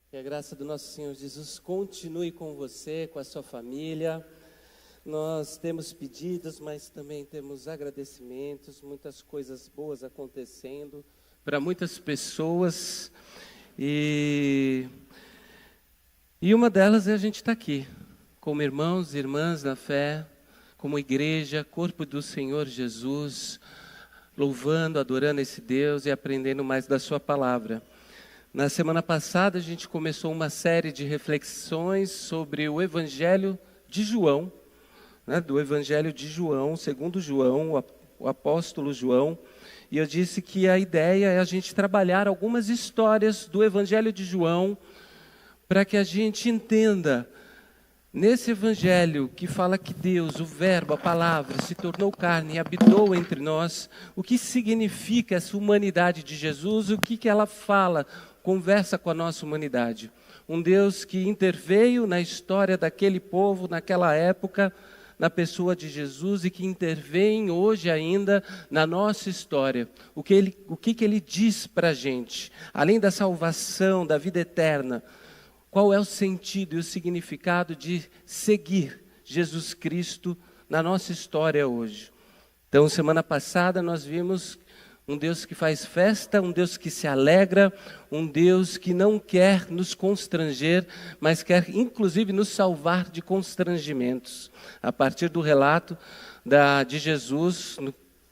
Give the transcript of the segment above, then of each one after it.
Que a graça do nosso Senhor Jesus continue com você, com a sua família. Nós temos pedidos, mas também temos agradecimentos, muitas coisas boas acontecendo para muitas pessoas. E uma delas é a gente estar aqui, como irmãos e irmãs na fé, como igreja, corpo do Senhor Jesus, louvando, adorando esse Deus e aprendendo mais da sua palavra. Na semana passada a gente começou uma série de reflexões sobre o Evangelho de João, do Evangelho de João, segundo João, o apóstolo João. E eu disse que a ideia é a gente trabalhar algumas histórias do Evangelho de João para que a gente entenda, nesse Evangelho que fala que Deus, o Verbo, a Palavra, se tornou carne e habitou entre nós, o que significa essa humanidade de Jesus, o que ela fala, conversa com a nossa humanidade. Um Deus que interveio na história daquele povo, naquela época, na pessoa de Jesus e que intervém hoje ainda na nossa história. O que ele diz para a gente, além da salvação, da vida eterna, qual é o sentido e o significado de seguir Jesus Cristo na nossa história hoje. Então, semana passada nós vimos um Deus que faz festa, um Deus que se alegra, um Deus que não quer nos constranger, mas quer inclusive nos salvar de constrangimentos. A partir do relato de Jesus,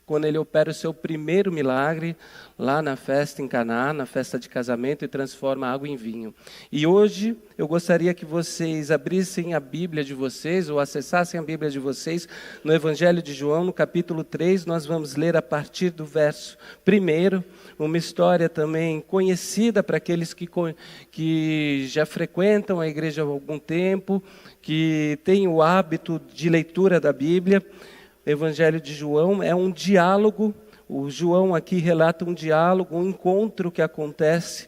quando ele opera o seu primeiro milagre, lá na festa em Caná, na festa de casamento, e transforma água em vinho. E hoje eu gostaria que vocês abrissem a Bíblia de vocês, ou acessassem a Bíblia de vocês, no Evangelho de João, no capítulo 3, nós vamos ler a partir do verso 1, uma história também conhecida para aqueles que já frequentam a igreja há algum tempo, que têm o hábito de leitura da Bíblia. O Evangelho de João é um diálogo, o João aqui relata um diálogo, um encontro que acontece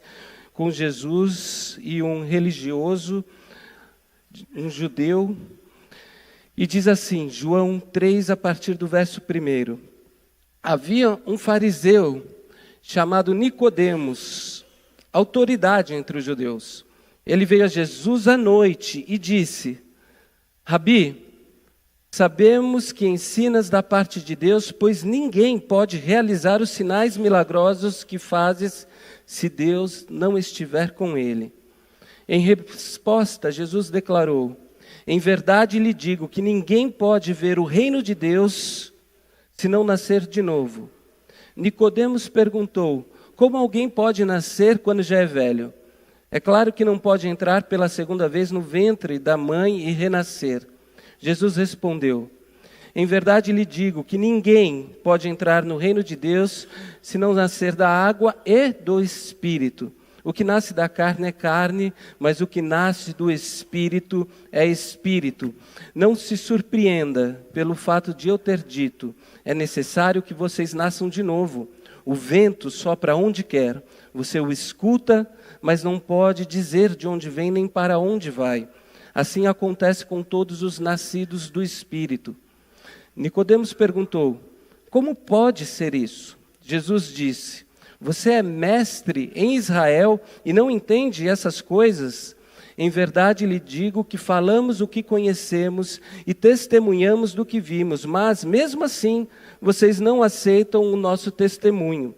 com Jesus e um religioso, um judeu, e diz assim, João 3, a partir do verso 1. Havia um fariseu chamado Nicodemos, autoridade entre os judeus. Ele veio a Jesus à noite e disse, Rabi, sabemos que ensinas da parte de Deus, pois ninguém pode realizar os sinais milagrosos que fazes se Deus não estiver com ele. Em resposta, Jesus declarou, em verdade lhe digo que ninguém pode ver o reino de Deus se não nascer de novo. Nicodemos perguntou, como alguém pode nascer quando já é velho? É claro que não pode entrar pela segunda vez no ventre da mãe e renascer. Jesus respondeu, em verdade lhe digo que ninguém pode entrar no reino de Deus se não nascer da água e do Espírito. O que nasce da carne é carne, mas o que nasce do Espírito é Espírito. Não se surpreenda pelo fato de eu ter dito, é necessário que vocês nasçam de novo. O vento sopra onde quer, você o escuta, mas não pode dizer de onde vem nem para onde vai. Assim acontece com todos os nascidos do Espírito. Nicodemos perguntou, como pode ser isso? Jesus disse, você é mestre em Israel e não entende essas coisas? Em verdade lhe digo que falamos o que conhecemos e testemunhamos do que vimos, mas mesmo assim vocês não aceitam o nosso testemunho.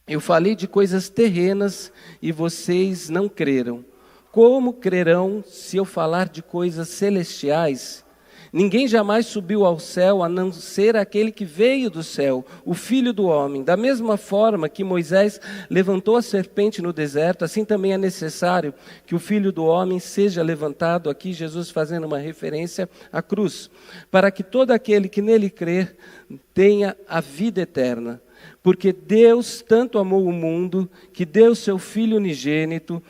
Eu falei de coisas terrenas e vocês não creram. Como crerão se eu falar de coisas celestiais? Ninguém jamais subiu ao céu a não ser aquele que veio do céu, o Filho do Homem. Da mesma forma que Moisés levantou a serpente no deserto, assim também é necessário que o Filho do Homem seja levantado, aqui Jesus fazendo uma referência à cruz, para que todo aquele que nele crer tenha a vida eterna. Porque Deus tanto amou o mundo, que deu seu Filho unigênito,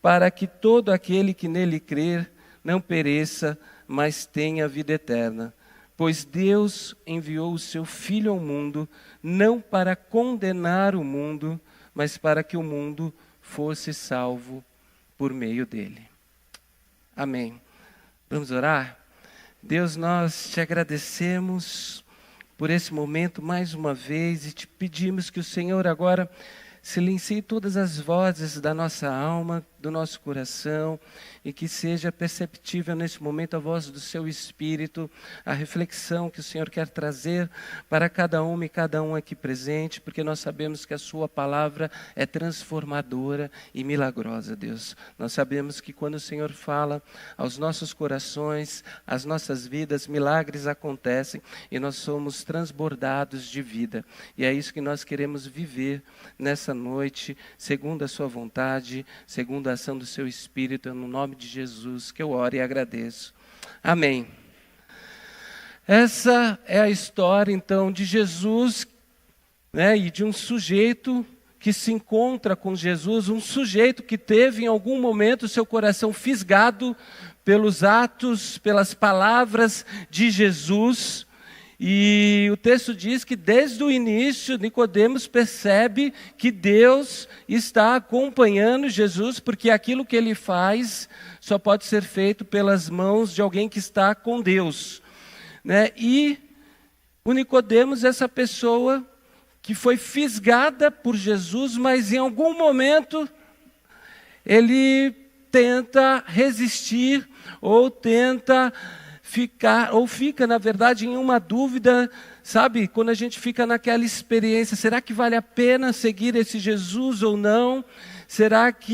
para que todo aquele que nele crer não pereça, mas tenha vida eterna. Pois Deus enviou o seu Filho ao mundo, não para condenar o mundo, mas para que o mundo fosse salvo por meio dele. Amém. Vamos orar? Deus, nós te agradecemos por esse momento mais uma vez e te pedimos que o Senhor agora silencie todas as vozes da nossa alma, do nosso coração, e que seja perceptível nesse momento a voz do seu Espírito, a reflexão que o Senhor quer trazer para cada uma e cada um aqui presente, porque nós sabemos que a sua palavra é transformadora e milagrosa, Deus. Nós sabemos que quando o Senhor fala aos nossos corações, às nossas vidas, milagres acontecem e nós somos transbordados de vida. E é isso que nós queremos viver nessa noite, segundo a sua vontade, segundo a ação do seu Espírito, no nome de Jesus, que eu oro e agradeço. Amém. Essa é a história, então, de Jesus, né, e de um sujeito que se encontra com Jesus, um sujeito que teve em algum momento seu coração fisgado pelos atos, pelas palavras de Jesus. E o texto diz que desde o início Nicodemos percebe que Deus está acompanhando Jesus, porque aquilo que ele faz só pode ser feito pelas mãos de alguém que está com Deus, né? E o Nicodemos é essa pessoa que foi fisgada por Jesus, mas em algum momento ele tenta resistir ou tenta fica, na verdade, em uma dúvida, sabe? Quando a gente fica naquela experiência, será que vale a pena seguir esse Jesus ou não? Será que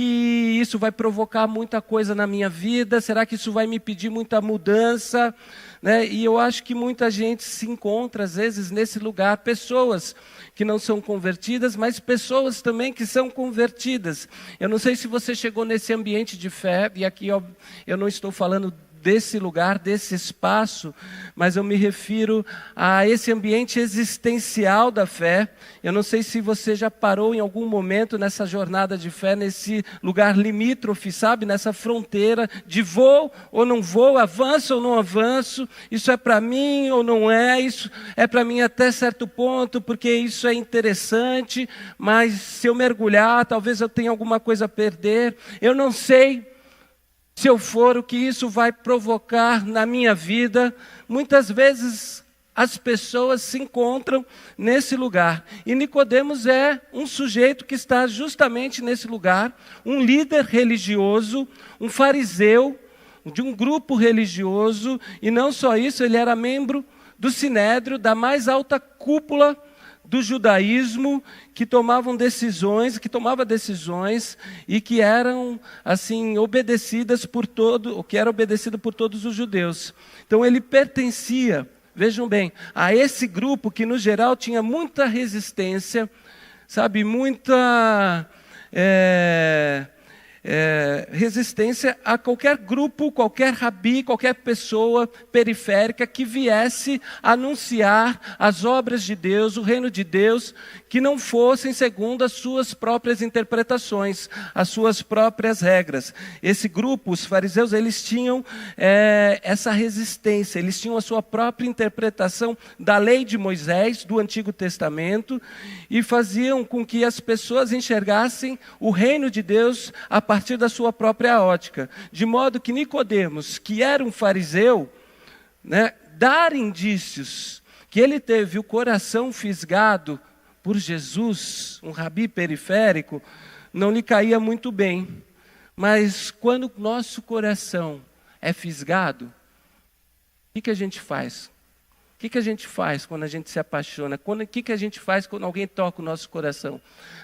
isso vai provocar muita coisa na minha vida? Será que isso vai me pedir muita mudança? Né? E eu acho que muita gente se encontra, às vezes, nesse lugar. Pessoas que não são convertidas, mas pessoas também que são convertidas. Eu não sei se você chegou nesse ambiente de fé, e aqui eu não estou falando desse lugar, desse espaço, mas eu me refiro a esse ambiente existencial da fé. Eu não sei se você já parou em algum momento nessa jornada de fé, nesse lugar limítrofe, sabe? Nessa fronteira de vou ou não vou, avanço ou não avanço, isso é para mim ou não é, isso é para mim até certo ponto, porque isso é interessante, mas se eu mergulhar, talvez eu tenha alguma coisa a perder. Eu não sei se eu for, o que isso vai provocar na minha vida. Muitas vezes as pessoas se encontram nesse lugar. E Nicodemos é um sujeito que está justamente nesse lugar, um líder religioso, um fariseu de um grupo religioso, e não só isso, ele era membro do Sinédrio, da mais alta cúpula do judaísmo, que tomava decisões e que eram assim obedecidas por todos os judeus. Então ele pertencia, vejam bem, a esse grupo que no geral tinha muita resistência, sabe, muita resistência a qualquer grupo, qualquer rabi, qualquer pessoa periférica que viesse anunciar as obras de Deus, o reino de Deus, que não fossem segundo as suas próprias interpretações, as suas próprias regras. Esse grupo, os fariseus, eles tinham essa resistência, eles tinham a sua própria interpretação da lei de Moisés, do Antigo Testamento, e faziam com que as pessoas enxergassem o reino de Deus a partir da sua própria ótica. De modo que Nicodemos, que era um fariseu, né, dar indícios que ele teve o coração fisgado por Jesus, um rabi periférico, não lhe caía muito bem. Mas quando o nosso coração é fisgado, o que a gente faz? O que a gente faz quando a gente se apaixona? O que a gente faz quando alguém toca o nosso coração?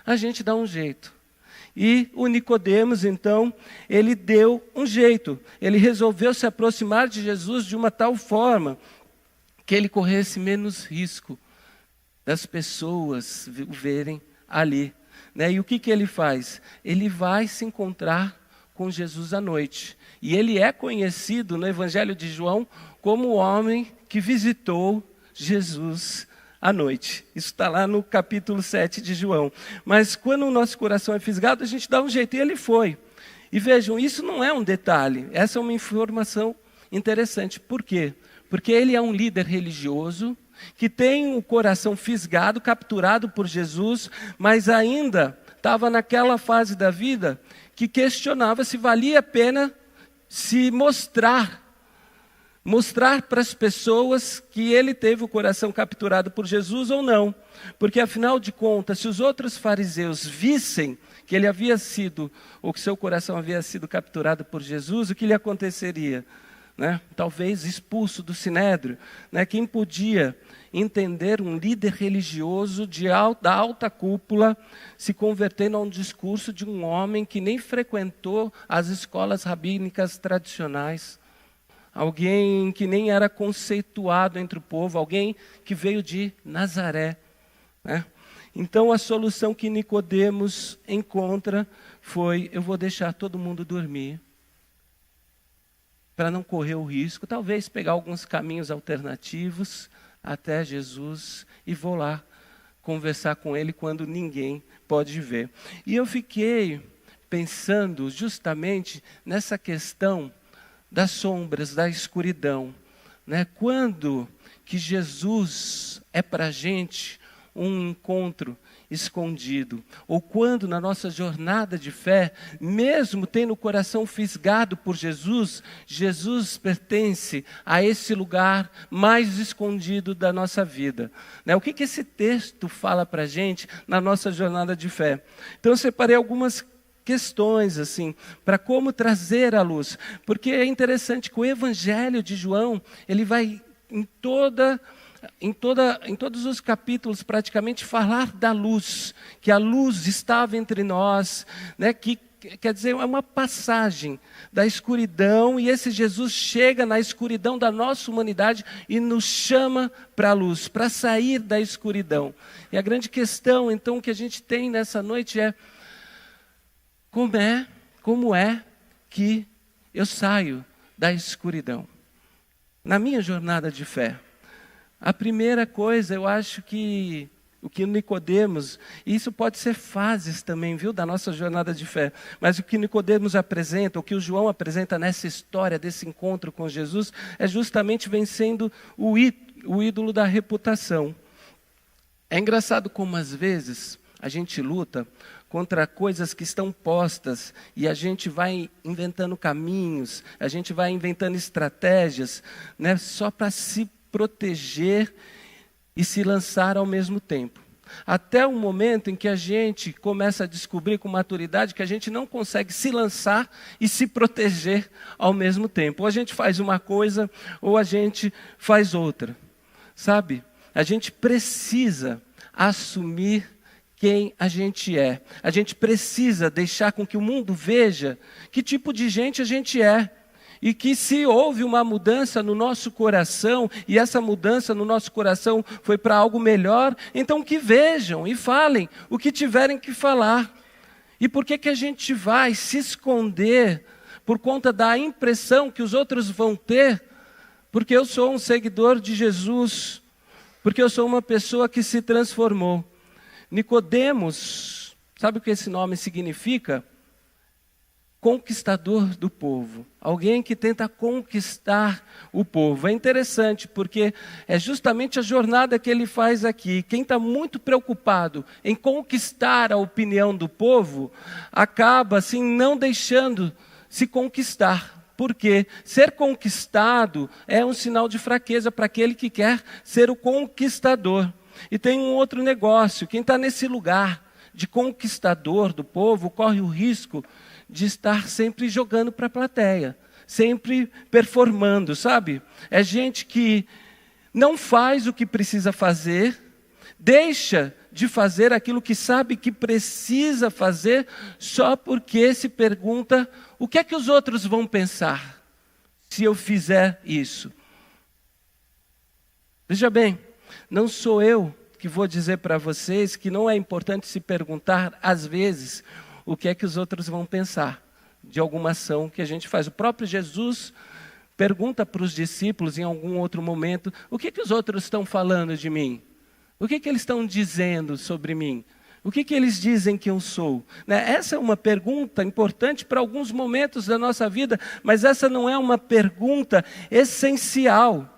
A gente dá um jeito. E o Nicodemos, então, ele deu um jeito. Ele resolveu se aproximar de Jesus de uma tal forma que ele corresse menos risco das pessoas o verem ali, né? E o que ele faz? Ele vai se encontrar com Jesus à noite. E ele é conhecido no Evangelho de João como o homem que visitou Jesus à noite. Isso está lá no capítulo 7 de João. Mas quando o nosso coração é fisgado, a gente dá um jeito, e ele foi. E vejam, isso não é um detalhe, essa é uma informação interessante. Por quê? Porque ele é um líder religioso, que tem o coração fisgado, capturado por Jesus, mas ainda estava naquela fase da vida que questionava se valia a pena se mostrar mostrar para as pessoas que ele teve o coração capturado por Jesus ou não. Porque afinal de contas, se os outros fariseus vissem que ele havia sido, ou que seu coração havia sido capturado por Jesus, o que lhe aconteceria? Né? Talvez expulso do Sinédrio. Né? Quem podia entender um líder religioso da alta cúpula se convertendo a um discurso de um homem que nem frequentou as escolas rabínicas tradicionais, alguém que nem era conceituado entre o povo, alguém que veio de Nazaré, né? Então a solução que Nicodemos encontra foi: eu vou deixar todo mundo dormir, para não correr o risco, talvez pegar alguns caminhos alternativos até Jesus e vou lá conversar com ele quando ninguém pode ver. E eu fiquei pensando justamente nessa questão das sombras, da escuridão, né? Quando que Jesus é para a gente um encontro escondido, ou quando na nossa jornada de fé, mesmo tendo o coração fisgado por Jesus, Jesus pertence a esse lugar mais escondido da nossa vida, né? O que esse texto fala para a gente na nossa jornada de fé? Então eu separei algumas questões assim, para como trazer à luz, porque é interessante que o Evangelho de João, ele vai em todos os capítulos praticamente falar da luz, que a luz estava entre nós, né? Que quer dizer, é uma passagem da escuridão, e esse Jesus chega na escuridão da nossa humanidade e nos chama para a luz, para sair da escuridão. E a grande questão então que a gente tem nessa noite é: como é que eu saio da escuridão? Na minha jornada de fé, a primeira coisa, eu acho que o que Nicodemos, e isso pode ser fases também, viu, da nossa jornada de fé, mas o que Nicodemos apresenta, o que o João apresenta nessa história desse encontro com Jesus, é justamente vencendo o ídolo da reputação. É engraçado como às vezes a gente luta contra coisas que estão postas e a gente vai inventando caminhos, a gente vai inventando estratégias, né, só para se proteger e se lançar ao mesmo tempo. Até o momento em que a gente começa a descobrir com maturidade que a gente não consegue se lançar e se proteger ao mesmo tempo. Ou a gente faz uma coisa ou a gente faz outra. Sabe? A gente precisa assumir quem a gente é. A gente precisa deixar com que o mundo veja que tipo de gente a gente é. E que se houve uma mudança no nosso coração, e essa mudança no nosso coração foi para algo melhor, então que vejam e falem o que tiverem que falar. E por que a gente vai se esconder por conta da impressão que os outros vão ter? Porque eu sou um seguidor de Jesus, porque eu sou uma pessoa que se transformou. Nicodemos, sabe o que esse nome significa? Conquistador do povo, alguém que tenta conquistar o povo. É interessante porque é justamente a jornada que ele faz aqui. Quem está muito preocupado em conquistar a opinião do povo, acaba assim não deixando se conquistar. Porque ser conquistado é um sinal de fraqueza para aquele que quer ser o conquistador. E tem um outro negócio: quem está nesse lugar de conquistador do povo corre o risco de estar sempre jogando para a plateia, sempre performando, sabe? É gente que não faz o que precisa fazer, deixa de fazer aquilo que sabe que precisa fazer, só porque se pergunta: o que é que os outros vão pensar se eu fizer isso? Veja bem, não sou eu que vou dizer para vocês que não é importante se perguntar, às vezes, o que é que os outros vão pensar de alguma ação que a gente faz. O próprio Jesus pergunta para os discípulos em algum outro momento: o que os outros estão falando de mim? O que eles estão dizendo sobre mim? O que eles dizem que eu sou? Né? Essa é uma pergunta importante para alguns momentos da nossa vida, mas essa não é uma pergunta essencial.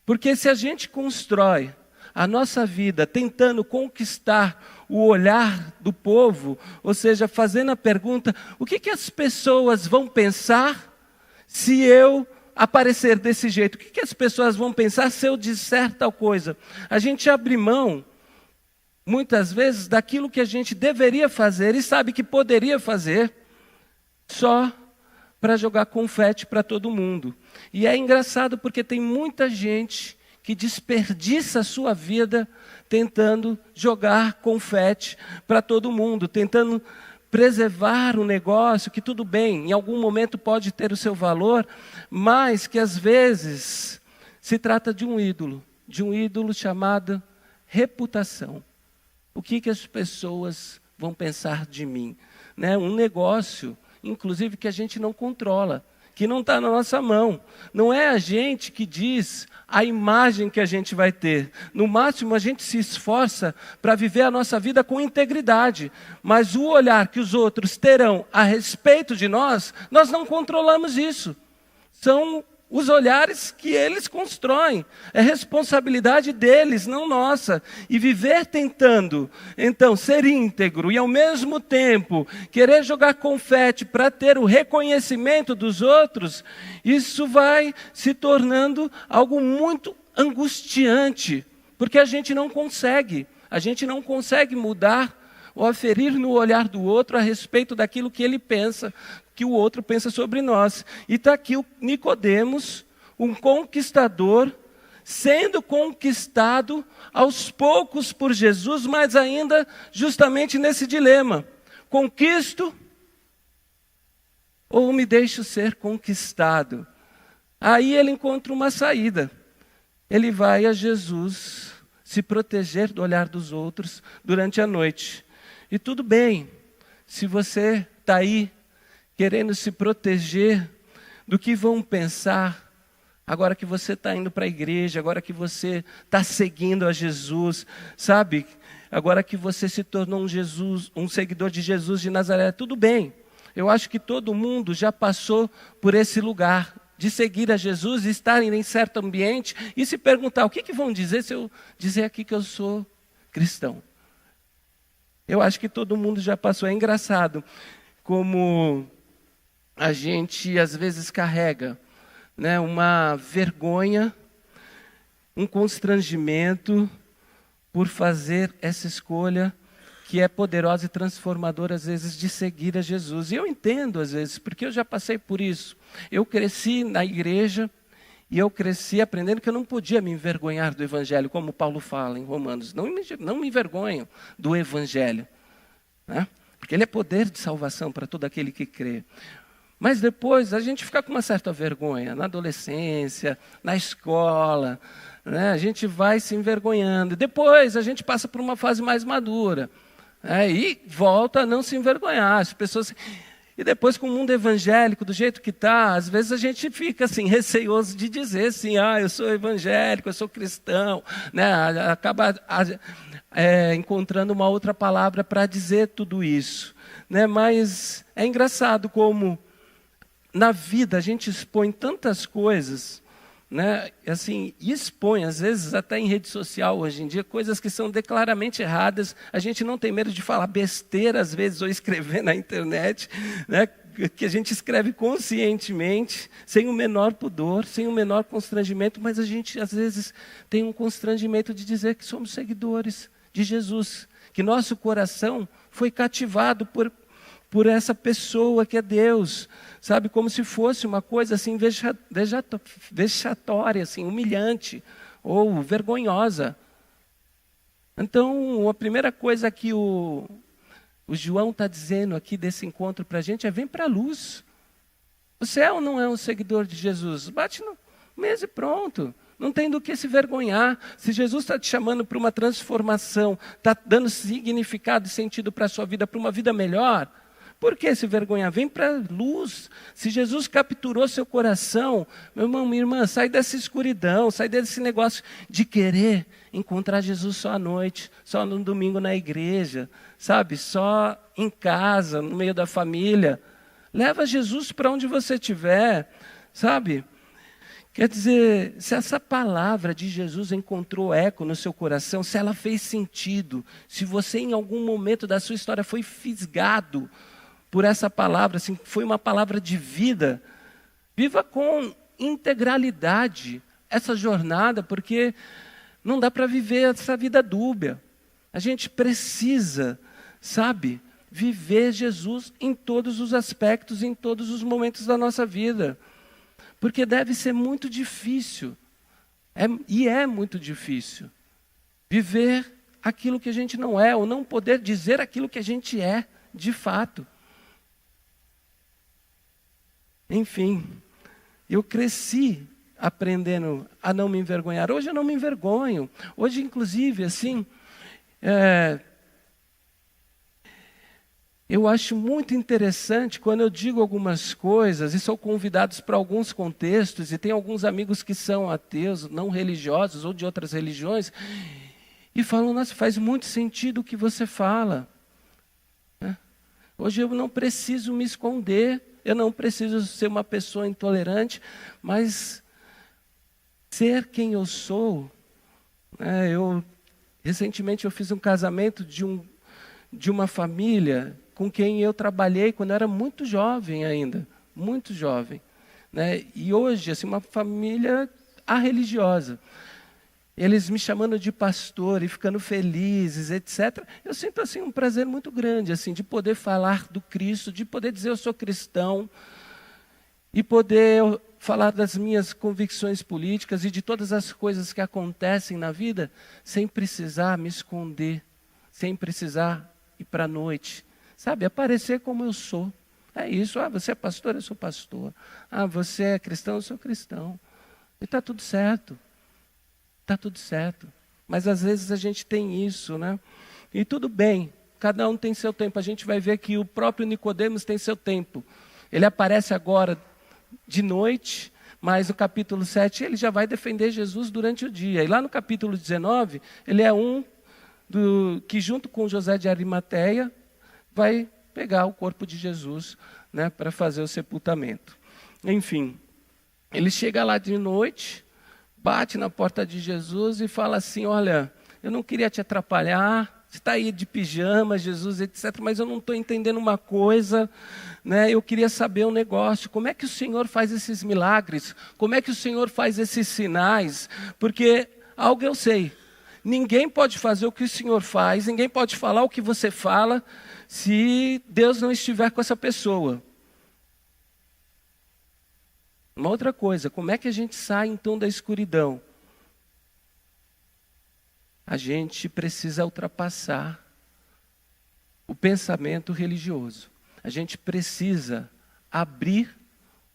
Porque se a gente constrói a nossa vida tentando conquistar o olhar do povo, ou seja, fazendo a pergunta: o que as pessoas vão pensar se eu aparecer desse jeito? O que as pessoas vão pensar se eu disser tal coisa? A gente abre mão, muitas vezes, daquilo que a gente deveria fazer e sabe que poderia fazer, só para jogar confete para todo mundo. E é engraçado porque tem muita gente que desperdiça a sua vida tentando jogar confete para todo mundo, tentando preservar um negócio que, tudo bem, em algum momento pode ter o seu valor, mas que às vezes se trata de um ídolo chamado reputação. O que as pessoas vão pensar de mim? Né? Um negócio, inclusive, que a gente não controla, que não está na nossa mão. Não é a gente que diz a imagem que a gente vai ter. No máximo, a gente se esforça para viver a nossa vida com integridade. Mas o olhar que os outros terão a respeito de nós não controlamos isso. São os olhares que eles constroem. É responsabilidade deles, não nossa. E viver tentando, então, ser íntegro e ao mesmo tempo querer jogar confete para ter o reconhecimento dos outros, isso vai se tornando algo muito angustiante, porque a gente não consegue mudar ou aferir no olhar do outro a respeito daquilo que ele pensa, que o outro pensa sobre nós. E está aqui o Nicodemos, um conquistador, sendo conquistado aos poucos por Jesus, mas ainda justamente nesse dilema: conquisto ou me deixo ser conquistado? Aí ele encontra uma saída. Ele vai a Jesus se proteger do olhar dos outros durante a noite. E tudo bem, se você está aí querendo se proteger do que vão pensar, agora que você está indo para a igreja, agora que você está seguindo a Jesus, sabe? Agora que você se tornou um seguidor de Jesus de Nazaré, tudo bem. Eu acho que todo mundo já passou por esse lugar de seguir a Jesus e estar em certo ambiente e se perguntar: o que vão dizer se eu dizer aqui que eu sou cristão? Eu acho que todo mundo já passou. É engraçado como a gente às vezes carrega, né, uma vergonha, um constrangimento por fazer essa escolha que é poderosa e transformadora às vezes de seguir a Jesus. E eu entendo às vezes, porque eu já passei por isso. Eu cresci na igreja e eu cresci aprendendo que eu não podia me envergonhar do Evangelho, como Paulo fala em Romanos. Não me envergonho do Evangelho, né? Porque ele é poder de salvação para todo aquele que crê. Mas depois a gente fica com uma certa vergonha, na adolescência, na escola, né? A gente vai se envergonhando. Depois a gente passa por uma fase mais madura, né? E volta a não se envergonhar. As pessoas... E depois, com o mundo evangélico, do jeito que está, às vezes a gente fica assim, receoso de dizer assim: eu sou evangélico, eu sou cristão, né? Acaba encontrando uma outra palavra para dizer tudo isso, né? Mas é engraçado como na vida a gente expõe tantas coisas, né? Assim, expõe, às vezes até em rede social hoje em dia, coisas que são declaradamente erradas. A gente não tem medo de falar besteira às vezes, ou escrever na internet, né? Que a gente escreve conscientemente, sem o menor pudor, sem o menor constrangimento, mas a gente às vezes tem um constrangimento de dizer que somos seguidores de Jesus, que nosso coração foi cativado por essa pessoa que é Deus, sabe, como se fosse uma coisa assim vexatória, assim, humilhante ou vergonhosa. Então, a primeira coisa que o João está dizendo aqui desse encontro para a gente é: vem para a luz. Você é ou não é um seguidor de Jesus? Bate no mesa e pronto. Não tem do que se vergonhar. Se Jesus está te chamando para uma transformação, está dando significado e sentido para a sua vida, para uma vida melhor, por que se vergonhar? Vem para a luz. Se Jesus capturou seu coração, meu irmão, minha irmã, sai dessa escuridão, sai desse negócio de querer encontrar Jesus só à noite, só no domingo na igreja, sabe? Só em casa, no meio da família. Leva Jesus para onde você estiver, sabe? Quer dizer, se essa palavra de Jesus encontrou eco no seu coração, se ela fez sentido, se você em algum momento da sua história foi fisgado por essa palavra, assim, foi uma palavra de vida, viva com integralidade essa jornada, porque não dá para viver essa vida dúbia. A gente precisa, sabe, viver Jesus em todos os aspectos, em todos os momentos da nossa vida. Porque deve ser muito difícil, é muito difícil, viver aquilo que a gente não é, ou não poder dizer aquilo que a gente é, de fato. Enfim, eu cresci aprendendo a não me envergonhar. Hoje eu não me envergonho. Hoje, inclusive, assim, eu acho muito interessante quando eu digo algumas coisas e sou convidado para alguns contextos, e tem alguns amigos que são ateus, não religiosos ou de outras religiões, e falam: nossa, faz muito sentido o que você fala. Hoje eu não preciso me esconder, eu não preciso ser uma pessoa intolerante, mas ser quem eu sou. Recentemente eu fiz um casamento de uma família com quem eu trabalhei quando eu era muito jovem ainda, muito jovem. E hoje, assim, uma família religiosa. Eles me chamando de pastor e ficando felizes, etc. Eu sinto assim um prazer muito grande, assim, de poder falar do Cristo, de poder dizer eu sou cristão, e poder falar das minhas convicções políticas e de todas as coisas que acontecem na vida, sem precisar me esconder, sem precisar ir para a noite, sabe? Aparecer como eu sou. É isso. Você é pastor? Eu sou pastor. Você é cristão? Eu sou cristão. E está tudo certo. Está tudo certo. Mas às vezes a gente tem isso, né? E tudo bem, cada um tem seu tempo. A gente vai ver que o próprio Nicodemos tem seu tempo. Ele aparece agora de noite, mas no capítulo 7 ele já vai defender Jesus durante o dia. E lá no capítulo 19, ele é que junto com José de Arimateia vai pegar o corpo de Jesus, né, para fazer o sepultamento. Enfim, ele chega lá de noite, bate na porta de Jesus e fala assim: olha, eu não queria te atrapalhar, você está aí de pijama, Jesus, etc., mas eu não estou entendendo uma coisa, né? Eu queria saber um negócio: como é que o Senhor faz esses milagres? Como é que o Senhor faz esses sinais? Porque algo eu sei, ninguém pode fazer o que o Senhor faz, ninguém pode falar o que você fala, se Deus não estiver com essa pessoa. Uma outra coisa, como é que a gente sai então da escuridão? A gente precisa ultrapassar o pensamento religioso. A gente precisa abrir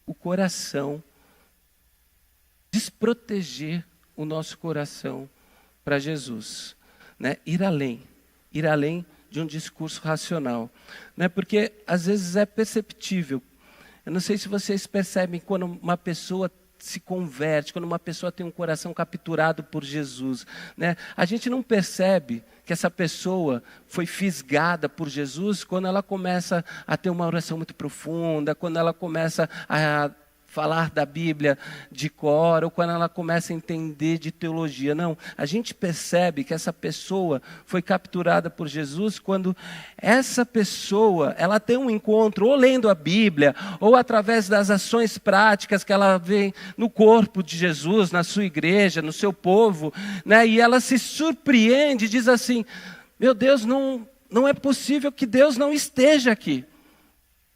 o coração, desproteger o nosso coração para Jesus, né? Ir além de um discurso racional, né? Porque às vezes é perceptível. Eu não sei se vocês percebem quando uma pessoa se converte, quando uma pessoa tem um coração capturado por Jesus, né? A gente não percebe que essa pessoa foi fisgada por Jesus quando ela começa a ter uma oração muito profunda, quando ela começa a falar da Bíblia de cor, ou quando ela começa a entender de teologia. Não, a gente percebe que essa pessoa foi capturada por Jesus quando essa pessoa, ela tem um encontro, ou lendo a Bíblia, ou através das ações práticas que ela vê no corpo de Jesus, na sua igreja, no seu povo, né? E ela se surpreende, diz assim: meu Deus, não é possível que Deus não esteja aqui.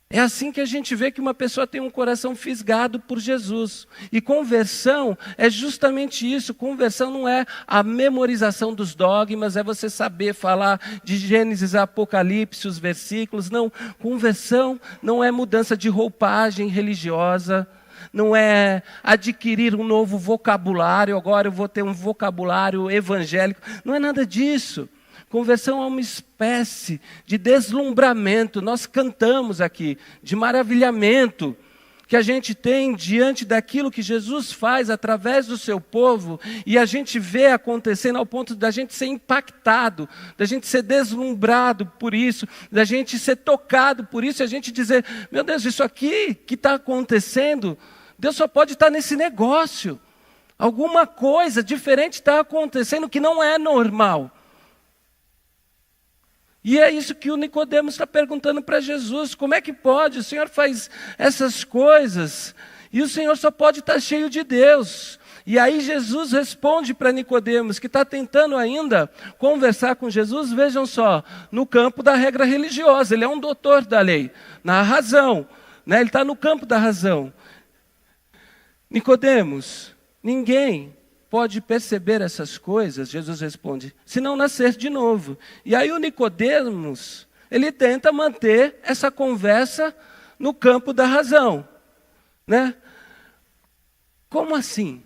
É assim que a gente vê que uma pessoa tem um coração fisgado por Jesus. E conversão é justamente isso. Conversão não é a memorização dos dogmas, é você saber falar de Gênesis a Apocalipse, os versículos. Não, conversão não é mudança de roupagem religiosa, não é adquirir um novo vocabulário, agora eu vou ter um vocabulário evangélico. Não é nada disso. Conversão é uma espécie de deslumbramento, nós cantamos aqui, de maravilhamento, que a gente tem diante daquilo que Jesus faz através do seu povo, e a gente vê acontecendo ao ponto da gente ser impactado, da gente ser deslumbrado por isso, da gente ser tocado por isso, e a gente dizer: meu Deus, isso aqui que está acontecendo, Deus só pode estar nesse negócio, alguma coisa diferente está acontecendo que não é normal. E é isso que o Nicodemos está perguntando para Jesus: como é que pode? O Senhor faz essas coisas E o Senhor só pode estar cheio de Deus. E aí Jesus responde para Nicodemos, que está tentando ainda conversar com Jesus, vejam só, no campo da regra religiosa. Ele é um doutor da lei, na razão, né? Ele está no campo da razão. Nicodemos, ninguém pode perceber essas coisas, Jesus responde, se não nascer de novo. E aí o Nicodemos, ele tenta manter essa conversa no campo da razão, né? Como assim?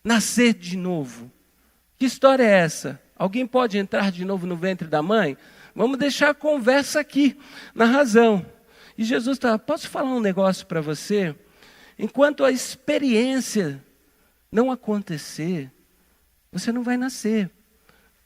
Nascer de novo? Que história é essa? Alguém pode entrar de novo no ventre da mãe? Vamos deixar a conversa aqui, na razão. E Jesus está, posso falar um negócio para você? Enquanto a experiência não acontecer, você não vai nascer.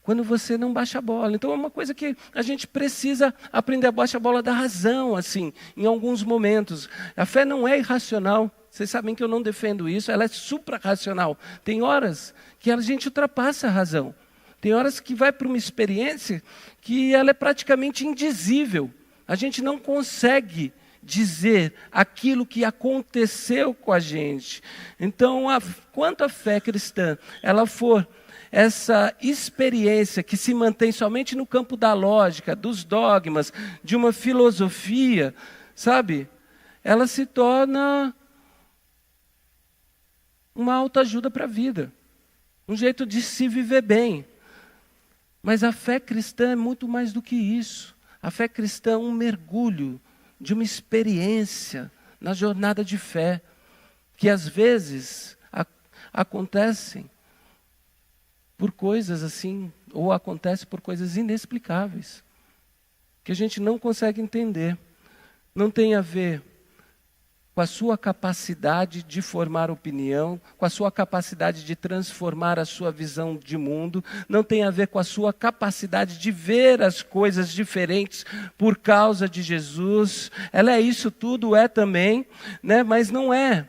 Quando você não baixa a bola. Então é uma coisa que a gente precisa aprender a baixar a bola da razão, assim, em alguns momentos. A fé não é irracional. Vocês sabem que eu não defendo isso, ela é supra-racional. Tem horas que a gente ultrapassa a razão. Tem horas que vai para uma experiência que ela é praticamente indizível. A gente não consegue dizer aquilo que aconteceu com a gente. Então, quanto a fé cristã, ela for essa experiência que se mantém somente no campo da lógica, dos dogmas, de uma filosofia, sabe? Ela se torna uma autoajuda para a vida, um jeito de se viver bem. Mas a fé cristã é muito mais do que isso. A fé cristã é um mergulho de uma experiência na jornada de fé, que às vezes acontecem por coisas assim, ou acontece por coisas inexplicáveis, que a gente não consegue entender. Não tem a ver com a sua capacidade de formar opinião, com a sua capacidade de transformar a sua visão de mundo, não tem a ver com a sua capacidade de ver as coisas diferentes por causa de Jesus. Ela é isso tudo, é também, né? Mas não é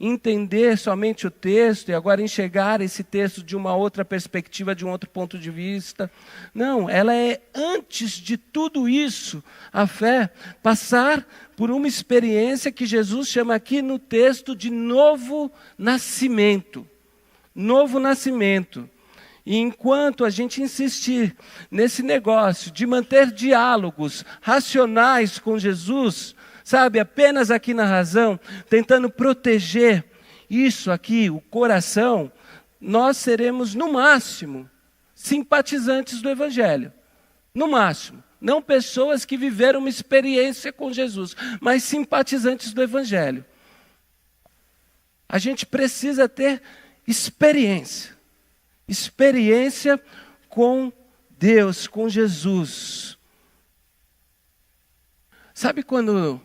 entender somente o texto e agora enxergar esse texto de uma outra perspectiva, de um outro ponto de vista. Não, ela é, antes de tudo isso, a fé, passar por uma experiência que Jesus chama aqui no texto de novo nascimento. Novo nascimento. E enquanto a gente insistir nesse negócio de manter diálogos racionais com Jesus, sabe, apenas aqui na razão, tentando proteger isso aqui, o coração, nós seremos, no máximo, simpatizantes do Evangelho. No máximo. Não pessoas que viveram uma experiência com Jesus, mas simpatizantes do Evangelho. A gente precisa ter experiência. Experiência com Deus, com Jesus. Sabe quando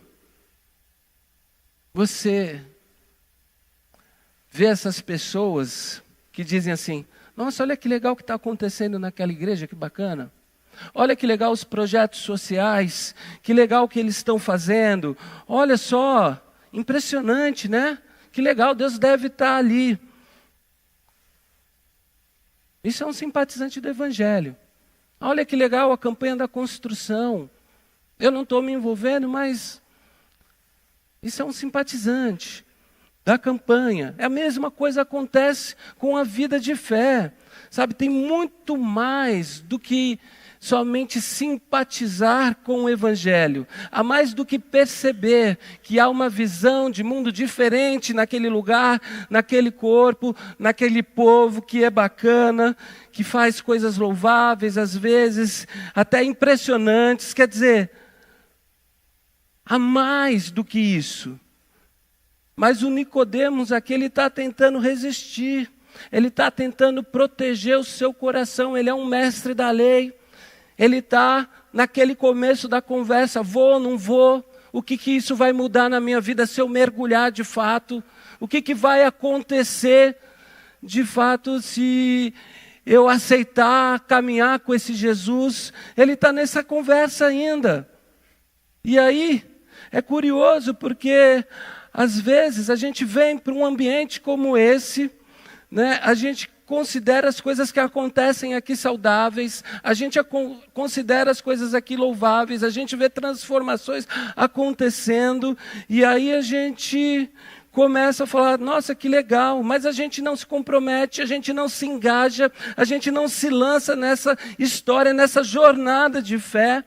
você vê essas pessoas que dizem assim, nossa, olha que legal que está acontecendo naquela igreja, que bacana. Olha que legal os projetos sociais, que legal que eles estão fazendo. Olha só, impressionante, né? Que legal, Deus deve estar ali. Isso é um simpatizante do Evangelho. Olha que legal a campanha da construção. Eu não estou me envolvendo, mas isso é um simpatizante da campanha. É a mesma coisa que acontece com a vida de fé. Sabe, tem muito mais do que somente simpatizar com o Evangelho. Há mais do que perceber que há uma visão de mundo diferente naquele lugar, naquele corpo, naquele povo que é bacana, que faz coisas louváveis, às vezes até impressionantes. Quer dizer, há mais do que isso. Mas o Nicodemos aqui, ele está tentando resistir. Ele está tentando proteger o seu coração. Ele é um mestre da lei. Ele está naquele começo da conversa, vou ou não vou? O que isso vai mudar na minha vida se eu mergulhar de fato? O que vai acontecer de fato se eu aceitar caminhar com esse Jesus? Ele está nessa conversa ainda. E aí, é curioso porque às vezes a gente vem para um ambiente como esse, né? A gente considera as coisas que acontecem aqui saudáveis, a gente considera as coisas aqui louváveis, a gente vê transformações acontecendo, e aí a gente começa a falar, nossa, que legal, mas a gente não se compromete, a gente não se engaja, a gente não se lança nessa história, nessa jornada de fé,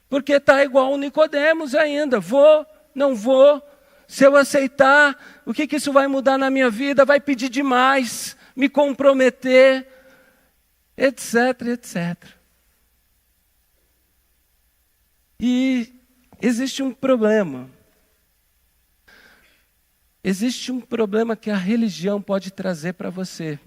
porque está igual o Nicodemos ainda, vou, não vou, se eu aceitar, o que isso vai mudar na minha vida? Vai pedir demais, me comprometer, etc, etc. E existe um problema. Existe um problema que a religião pode trazer para você.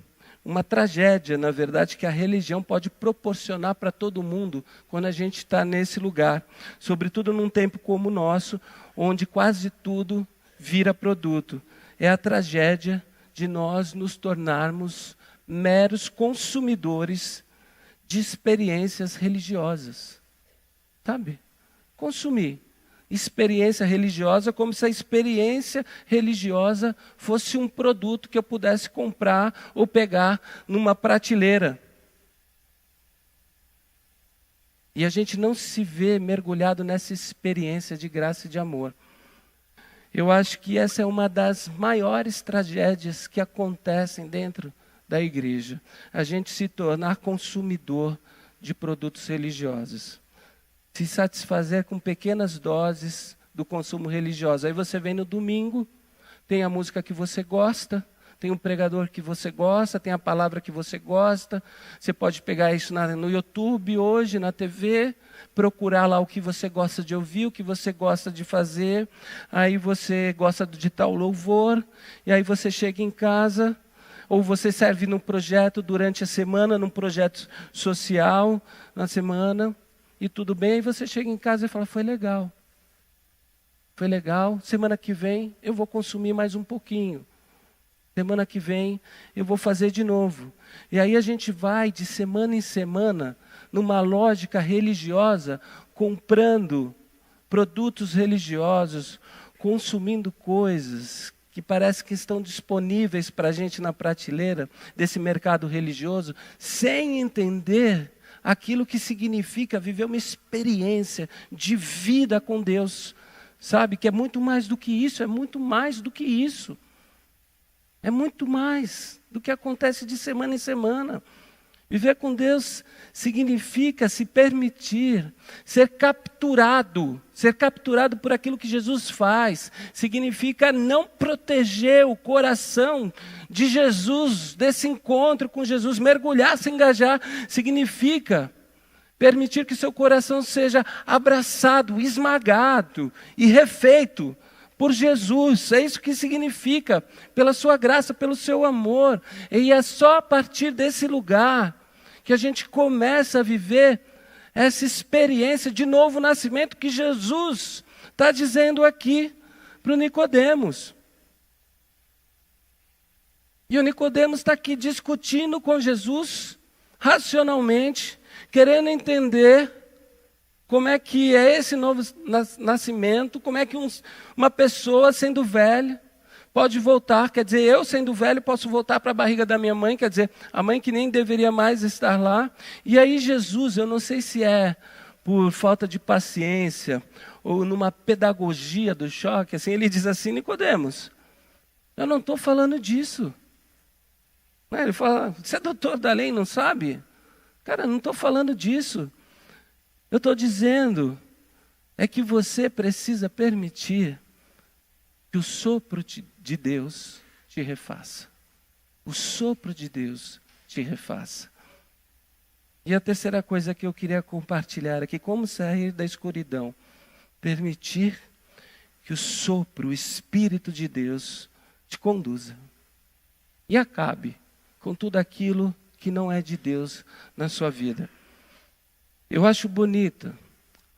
Uma tragédia, na verdade, que a religião pode proporcionar para todo mundo quando a gente está nesse lugar. Sobretudo num tempo como o nosso, onde quase tudo vira produto. É a tragédia de nós nos tornarmos meros consumidores de experiências religiosas. Sabe? Consumir experiência religiosa como se a experiência religiosa fosse um produto que eu pudesse comprar ou pegar numa prateleira. E a gente não se vê mergulhado nessa experiência de graça e de amor. Eu acho que essa é uma das maiores tragédias que acontecem dentro da igreja. A gente se tornar consumidor de produtos religiosos. Se satisfazer com pequenas doses do consumo religioso. Aí você vem no domingo, tem a música que você gosta, tem um pregador que você gosta, tem a palavra que você gosta. Você pode pegar isso no YouTube hoje, na TV, procurar lá o que você gosta de ouvir, o que você gosta de fazer. Aí você gosta de tal louvor, e aí você chega em casa, ou você serve num projeto durante a semana, num projeto social na semana, e tudo bem, aí você chega em casa e fala, foi legal. Foi legal, semana que vem eu vou consumir mais um pouquinho. Semana que vem eu vou fazer de novo. E aí a gente vai de semana em semana, numa lógica religiosa, comprando produtos religiosos, consumindo coisas que parece que estão disponíveis para a gente na prateleira desse mercado religioso, sem entender aquilo que significa viver uma experiência de vida com Deus, sabe? Que é muito mais do que isso, é muito mais do que isso. É muito mais do que acontece de semana em semana. Viver com Deus significa se permitir ser capturado por aquilo que Jesus faz. Significa não proteger o coração de Jesus, desse encontro com Jesus, mergulhar, se engajar. Significa permitir que seu coração seja abraçado, esmagado e refeito por Jesus. É isso que significa, pela sua graça, pelo seu amor. E é só a partir desse lugar que a gente começa a viver essa experiência de novo nascimento que Jesus está dizendo aqui para o Nicodemos. E o Nicodemos está aqui discutindo com Jesus, racionalmente, querendo entender como é que é esse novo nascimento, como é que uma pessoa sendo velha pode voltar, quer dizer, eu sendo velho posso voltar para a barriga da minha mãe, quer dizer, a mãe que nem deveria mais estar lá. E aí Jesus, eu não sei se é por falta de paciência ou numa pedagogia do choque, assim, ele diz assim, Nicodemos, eu não estou falando disso. Ele fala, você é doutor da lei, não sabe? Cara, eu não estou falando disso. Eu estou dizendo é que você precisa permitir que o sopro de Deus te refaça. O sopro de Deus te refaça. E a terceira coisa que eu queria compartilhar aqui, como sair da escuridão. Permitir que o sopro, o Espírito de Deus te conduza. E acabe com tudo aquilo que não é de Deus na sua vida. Eu acho bonita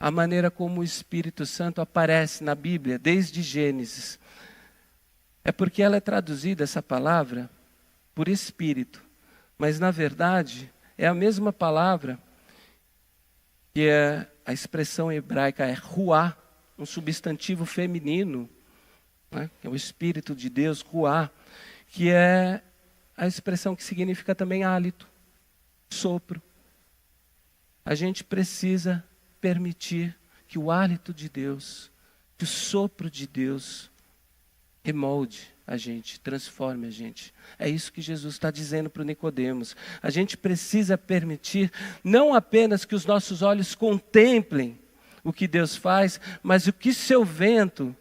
a maneira como o Espírito Santo aparece na Bíblia, desde Gênesis. É porque ela é traduzida, essa palavra, por Espírito. Mas, na verdade, é a mesma palavra que é a expressão hebraica, é ruá, um substantivo feminino, né, que é o Espírito de Deus, ruá, que é a expressão que significa também hálito, sopro. A gente precisa permitir que o hálito de Deus, que o sopro de Deus remolde a gente, transforme a gente. É isso que Jesus está dizendo para o Nicodemos. A gente precisa permitir não apenas que os nossos olhos contemplem o que Deus faz, mas o que o seu vento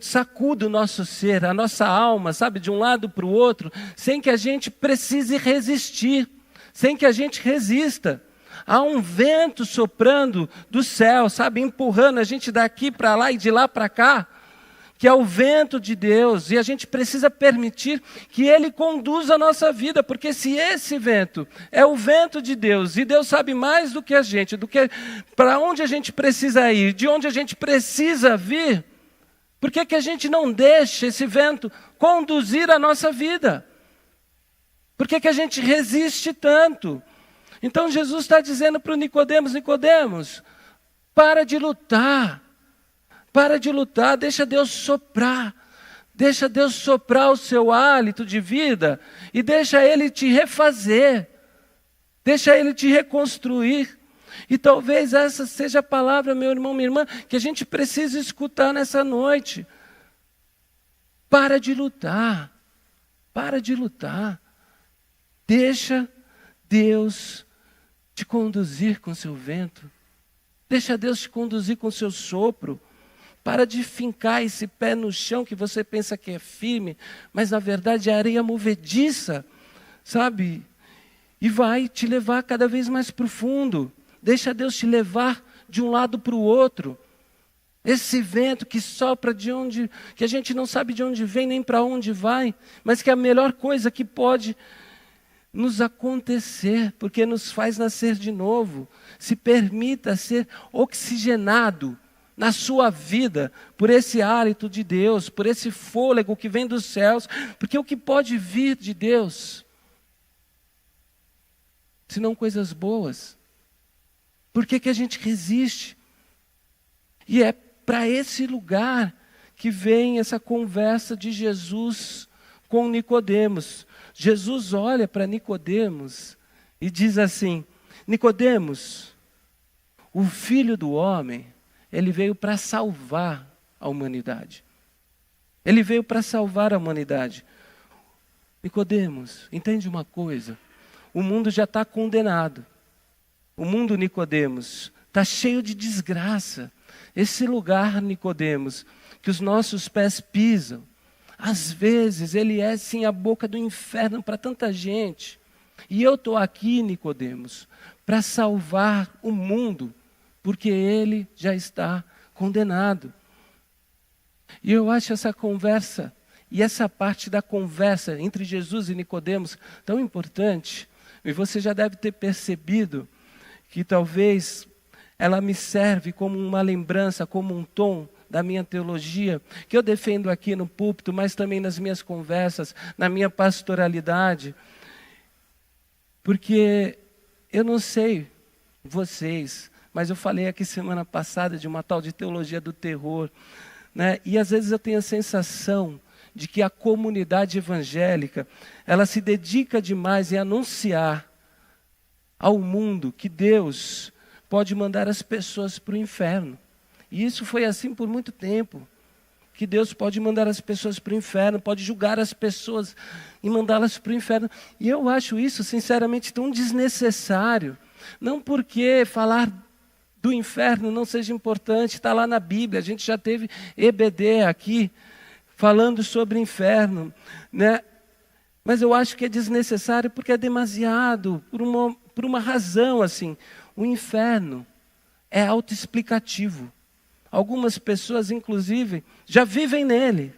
sacuda o nosso ser, a nossa alma, sabe, de um lado para o outro, sem que a gente precise resistir, sem que a gente resista. Há um vento soprando do céu, sabe, empurrando a gente daqui para lá e de lá para cá, que é o vento de Deus, e a gente precisa permitir que Ele conduza a nossa vida, porque se esse vento é o vento de Deus, e Deus sabe mais do que a gente, do que para onde a gente precisa ir, de onde a gente precisa vir, por que a gente não deixa esse vento conduzir a nossa vida? Por que a gente resiste tanto? Então Jesus está dizendo para o Nicodemos, Nicodemos, para de lutar, deixa Deus soprar o seu hálito de vida e deixa Ele te refazer, deixa Ele te reconstruir. E talvez essa seja a palavra, meu irmão, minha irmã, que a gente precisa escutar nessa noite. Para de lutar, deixa Deus te conduzir com seu vento, deixa Deus te conduzir com seu sopro. Para de fincar esse pé no chão que você pensa que é firme, mas na verdade é areia movediça, sabe? E vai te levar cada vez mais profundo. Deixa Deus te levar de um lado para o outro. Esse vento que sopra que a gente não sabe de onde vem nem para onde vai, mas que é a melhor coisa que pode nos acontecer, porque nos faz nascer de novo. Se permita ser oxigenado na sua vida, por esse hálito de Deus, por esse fôlego que vem dos céus, porque o que pode vir de Deus, se não coisas boas? Por que a gente resiste? E é para esse lugar que vem essa conversa de Jesus com Nicodemos. Jesus olha para Nicodemos e diz assim: Nicodemos, o Filho do Homem, Ele veio para salvar a humanidade. Ele veio para salvar a humanidade. Nicodemos, entende uma coisa? O mundo já está condenado. O mundo, Nicodemos, está cheio de desgraça. Esse lugar, Nicodemos, que os nossos pés pisam, às vezes ele é sim a boca do inferno para tanta gente. E eu estou aqui, Nicodemos, para salvar o mundo, porque ele já está condenado. E eu acho essa conversa, e essa parte da conversa entre Jesus e Nicodemos tão importante, e você já deve ter percebido que talvez ela me serve como uma lembrança, como um tom da minha teologia, que eu defendo aqui no púlpito, mas também nas minhas conversas, na minha pastoralidade, porque eu não sei vocês, mas eu falei aqui semana passada de uma tal de teologia do terror, né? E às vezes eu tenho a sensação de que a comunidade evangélica, ela se dedica demais em anunciar ao mundo que Deus pode mandar as pessoas para o inferno. E isso foi assim por muito tempo. Que Deus pode mandar as pessoas para o inferno, pode julgar as pessoas e mandá-las para o inferno. E eu acho isso, sinceramente, tão desnecessário. Não porque falar do inferno não seja importante, está lá na Bíblia. A gente já teve EBD aqui, falando sobre inferno, né? Mas eu acho que é desnecessário porque é demasiado, por uma razão assim. O inferno é autoexplicativo. Algumas pessoas, inclusive, já vivem nele.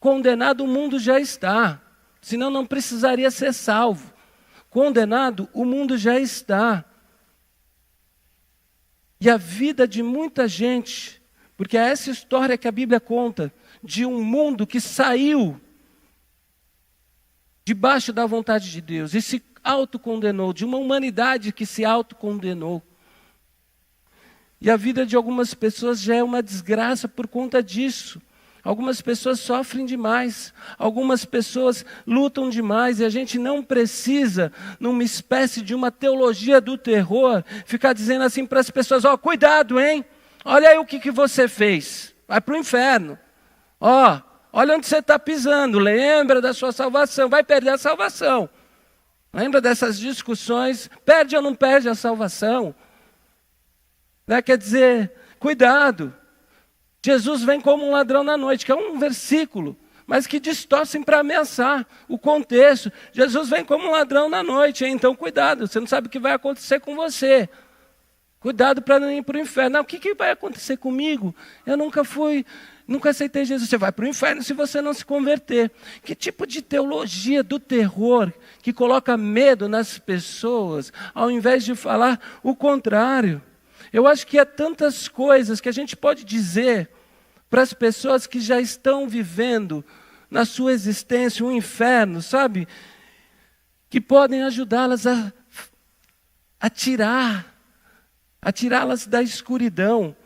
Condenado o mundo já está, senão não precisaria ser salvo. Condenado o mundo já está. E a vida de muita gente, porque é essa história que a Bíblia conta, de um mundo que saiu debaixo da vontade de Deus e se autocondenou, de uma humanidade que se autocondenou. E a vida de algumas pessoas já é uma desgraça por conta disso. Algumas pessoas sofrem demais, algumas pessoas lutam demais, e a gente não precisa, numa espécie de uma teologia do terror, ficar dizendo assim para as pessoas: ó, cuidado, hein? Olha aí o que você fez, vai para o inferno. Ó, olha onde você está pisando, lembra da sua salvação, vai perder a salvação. Lembra dessas discussões, perde ou não perde a salvação? Né? Quer dizer, cuidado. Jesus vem como um ladrão na noite, que é um versículo, mas que distorcem para ameaçar o contexto. Jesus vem como um ladrão na noite, hein? Então cuidado, você não sabe o que vai acontecer com você. Cuidado para não ir para o inferno. Não, o que vai acontecer comigo? Eu nunca aceitei Jesus. Você vai para o inferno se você não se converter. Que tipo de teologia do terror que coloca medo nas pessoas, ao invés de falar o contrário? Eu acho que há tantas coisas que a gente pode dizer para as pessoas que já estão vivendo na sua existência um inferno, sabe? Que podem ajudá-las a tirá-las da escuridão,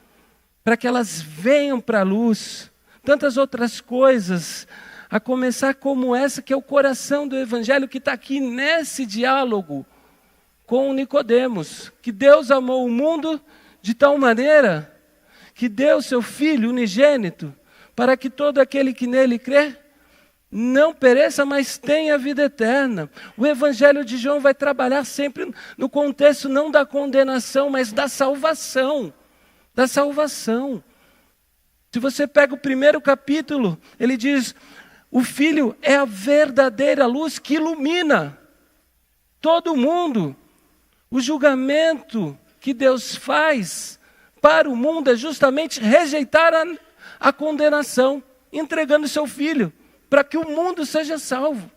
para que elas venham para a luz. Tantas outras coisas, a começar como essa, que é o coração do Evangelho, que está aqui nesse diálogo com Nicodemos, que Deus amou o mundo de tal maneira que deu seu Filho unigênito, para que todo aquele que nele crê não pereça, mas tenha vida eterna. O Evangelho de João vai trabalhar sempre no contexto não da condenação, mas da salvação. Da salvação. Se você pega o primeiro capítulo, ele diz: o Filho é a verdadeira luz que ilumina todo mundo. O julgamento que Deus faz para o mundo é justamente rejeitar a condenação, entregando seu Filho, para que o mundo seja salvo.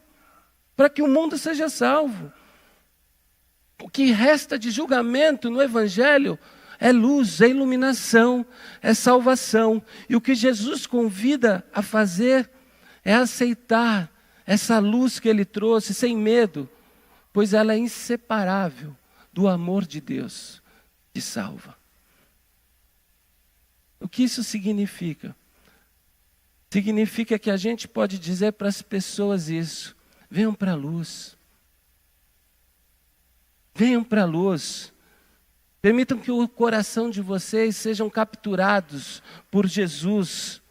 Para que o mundo seja salvo. O que resta de julgamento no Evangelho é luz, é iluminação, é salvação. E o que Jesus convida a fazer é aceitar essa luz que Ele trouxe sem medo, pois ela é inseparável do amor de Deus que salva. O que isso significa? Significa que a gente pode dizer para as pessoas isso: venham para a luz. Venham para a luz. Permitam que o coração de vocês sejam capturados por Jesus.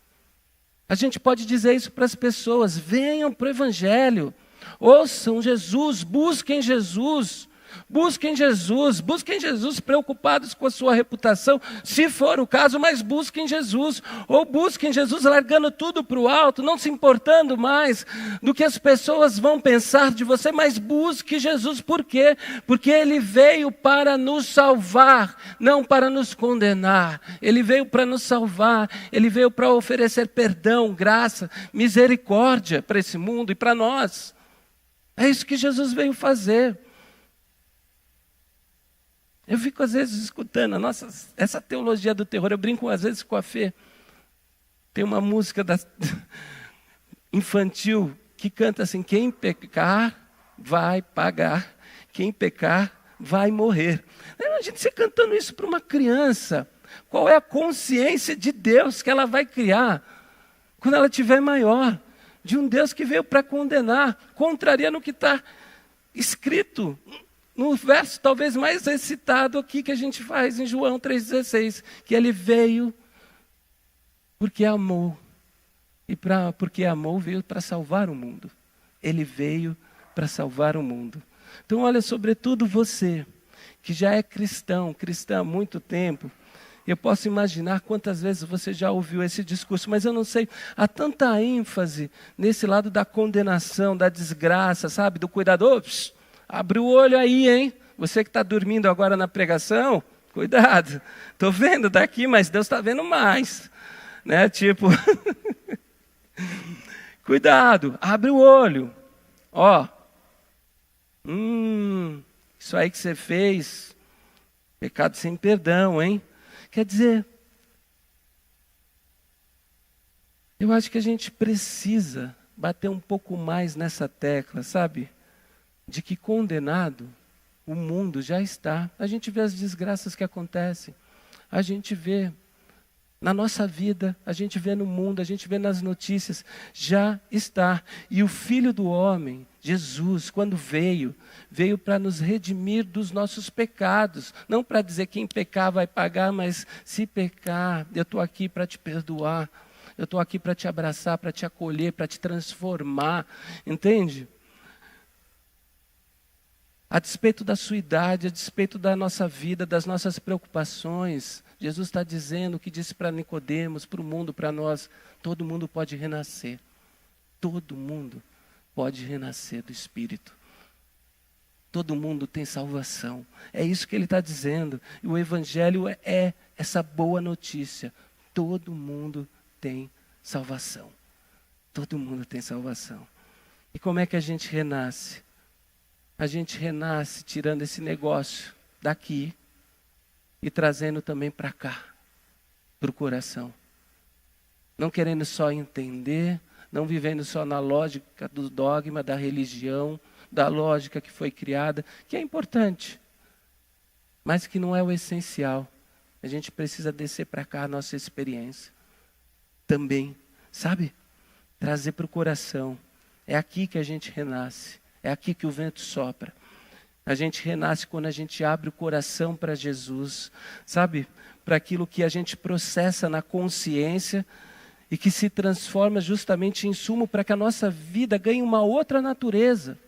A gente pode dizer isso para as pessoas: venham para o Evangelho. Ouçam Jesus, busquem Jesus. Busquem Jesus preocupados com a sua reputação, se for o caso, mas busquem Jesus. Ou busquem Jesus largando tudo para o alto, não se importando mais do que as pessoas vão pensar de você, mas busque Jesus. Por quê? Porque Ele veio para nos salvar, não para nos condenar. Ele veio para nos salvar, Ele veio para oferecer perdão, graça, misericórdia para esse mundo e para nós. É isso que Jesus veio fazer. Eu fico às vezes escutando essa teologia do terror. Eu brinco às vezes com a Fê. Tem uma música infantil que canta assim: quem pecar vai pagar, quem pecar vai morrer. Imagina você cantando isso para uma criança. Qual é a consciência de Deus que ela vai criar quando ela tiver maior? De um Deus que veio para condenar, contrariando o que está escrito no verso talvez mais recitado aqui que a gente faz em João 3,16, que Ele veio porque amou, porque amou veio para salvar o mundo. Ele veio para salvar o mundo. Então olha, sobretudo você, que já é cristã há muito tempo, eu posso imaginar quantas vezes você já ouviu esse discurso, mas eu não sei, há tanta ênfase nesse lado da condenação, da desgraça, sabe, do cuidador. Abre o olho aí, hein? Você que está dormindo agora na pregação, cuidado. Estou vendo daqui, mas Deus está vendo mais. Né? Tipo, cuidado, abre o olho. Ó, isso aí que você fez, pecado sem perdão, hein? Quer dizer, eu acho que a gente precisa bater um pouco mais nessa tecla, sabe? De que condenado o mundo já está. A gente vê as desgraças que acontecem, a gente vê na nossa vida, a gente vê no mundo, a gente vê nas notícias, já está. E o Filho do Homem, Jesus, quando veio para nos redimir dos nossos pecados, não para dizer quem pecar vai pagar, mas se pecar, eu estou aqui para te perdoar. eu estou aqui para te abraçar, para te acolher, para te transformar, entende? A despeito da sua idade, a despeito da nossa vida, das nossas preocupações, Jesus está dizendo o que disse para Nicodemos, para o mundo, para nós, todo mundo pode renascer. Todo mundo pode renascer do Espírito. Todo mundo tem salvação. É isso que ele está dizendo. E o Evangelho é essa boa notícia. Todo mundo tem salvação. Todo mundo tem salvação. E como é que a gente renasce? A gente renasce tirando esse negócio daqui e trazendo também para cá, para o coração. Não querendo só entender, não vivendo só na lógica do dogma, da religião, da lógica que foi criada, que é importante, mas que não é o essencial. A gente precisa descer para cá a nossa experiência também, sabe? Trazer para o coração. É aqui que a gente renasce. É aqui que o vento sopra. A gente renasce quando a gente abre o coração para Jesus, sabe? Para aquilo que a gente processa na consciência e que se transforma justamente em insumo para que a nossa vida ganhe uma outra natureza.